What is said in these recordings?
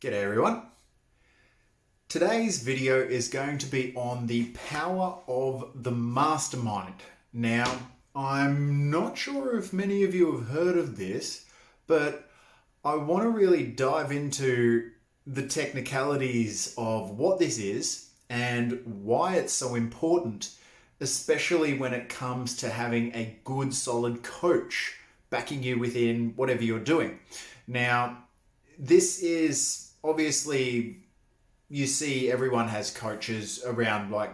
G'day everyone. Today's video is going to be on the power of the mastermind. Now, I'm not sure if many of you have heard of this, but I want to really dive into the technicalities of what this is and why it's so important, especially when it comes to having a good, solid coach backing you within whatever you're doing. Now, this is obviously, you see everyone has coaches around like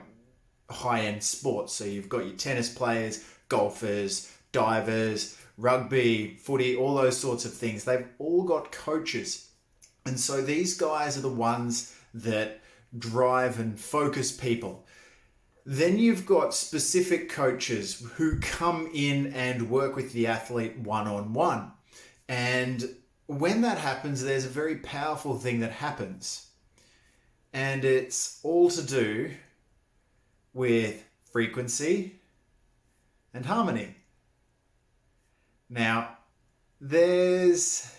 high-end sports. So you've got your tennis players, golfers, divers, rugby, footy, all those sorts of things. They've all got coaches. And so these guys are the ones that drive and focus people. Then you've got specific coaches who come in and work with the athlete one-on-one. And when that happens, there's a very powerful thing that happens. And it's all to do with frequency and harmony. Now, there's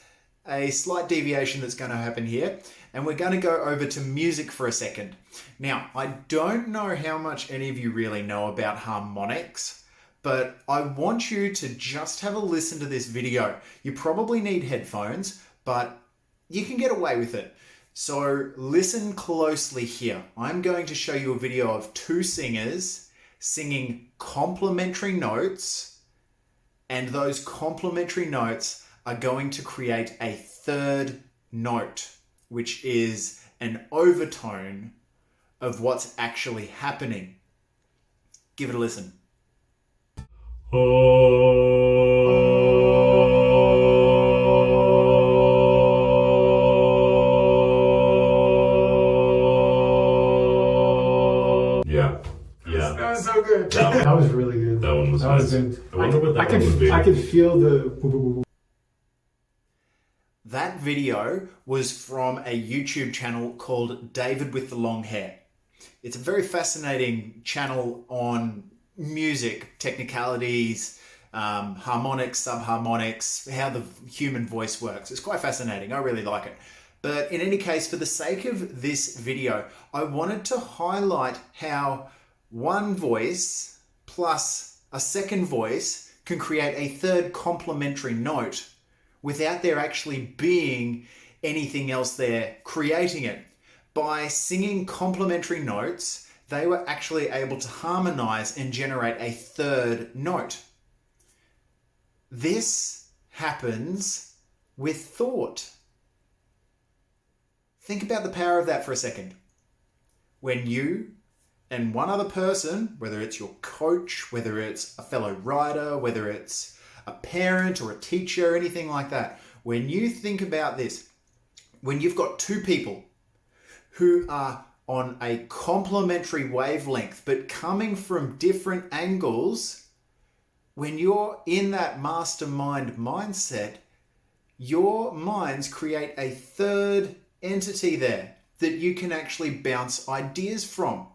a slight deviation that's going to happen here, and we're going to go over to music for a second. Now, I don't know how much any of you really know about harmonics, but I want you to just have a listen to this video. You probably need headphones, but you can get away with it. So listen closely here. I'm going to show you a video of two singers singing complementary notes, and those complementary notes are going to create a third note, which is an overtone of what's actually happening. Give it a listen. Yeah. That was so good. That That was really good. That one was That was good. good. I wonder what that one would be. I could feel the. That video was from a YouTube channel called David with the Long Hair. It's a very fascinating channel on music, technicalities, harmonics, subharmonics, how the human voice works. It's quite fascinating. I really like it. But in any case, for the sake of this video, I wanted to highlight how one voice plus a second voice can create a third complementary note without there actually being anything else there creating it. By singing complementary notes, they were actually able to harmonize and generate a third note. This happens with thought. Think about the power of that for a second. When you and one other person, whether it's your coach, whether it's a fellow rider, whether it's a parent or a teacher, anything like that, when you think about this, when you've got two people who are on a complementary wavelength but coming from different angles, when you're in that mastermind mindset, your minds create a third entity there that you can actually bounce ideas from.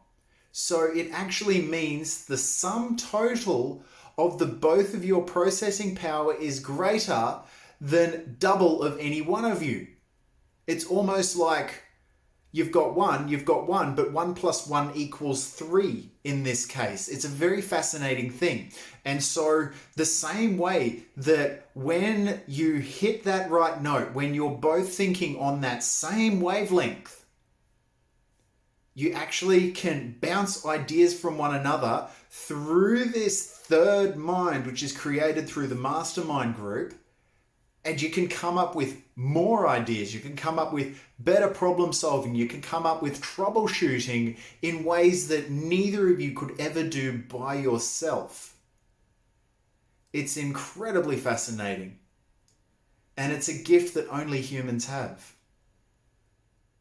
So it actually means the sum total of the both of your processing power is greater than double of any one of you. It's almost like you've got one, but 1 plus 1 equals 3 in this case. It's a very fascinating thing. And so the same way that when you hit that right note, when you're both thinking on that same wavelength, you actually can bounce ideas from one another through this third mind, which is created through the mastermind group. And you can come up with more ideas. You can come up with better problem solving. You can come up with troubleshooting in ways that neither of you could ever do by yourself. It's incredibly fascinating. And it's a gift that only humans have.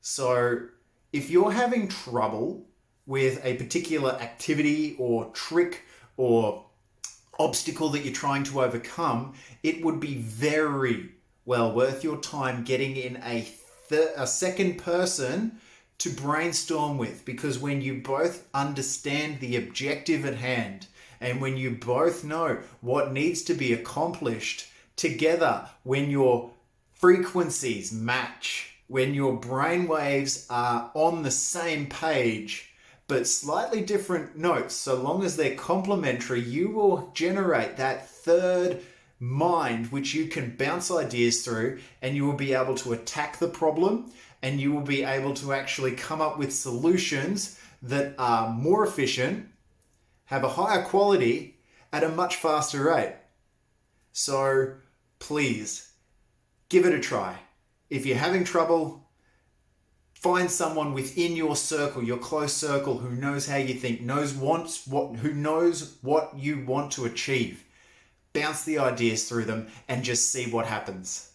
So if you're having trouble with a particular activity or trick or obstacle that you're trying to overcome, it would be very well worth your time getting in a second person to brainstorm with, because when you both understand the objective at hand and when you both know what needs to be accomplished together, when your frequencies match, when your brain waves are on the same page, but slightly different notes, so long as they're complementary, you will generate that third mind which you can bounce ideas through, and you will be able to attack the problem, and you will be able to actually come up with solutions that are more efficient, have a higher quality at a much faster rate. So please give it a try. If you're having trouble, find someone within your circle, your close circle, who knows how you think, who knows what you want to achieve. Bounce the ideas through them and just see what happens.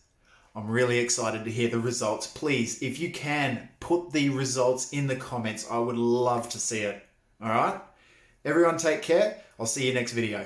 I'm really excited to hear the results. Please, if you can, put the results in the comments. I would love to see it. All right? Everyone take care. I'll see you next video.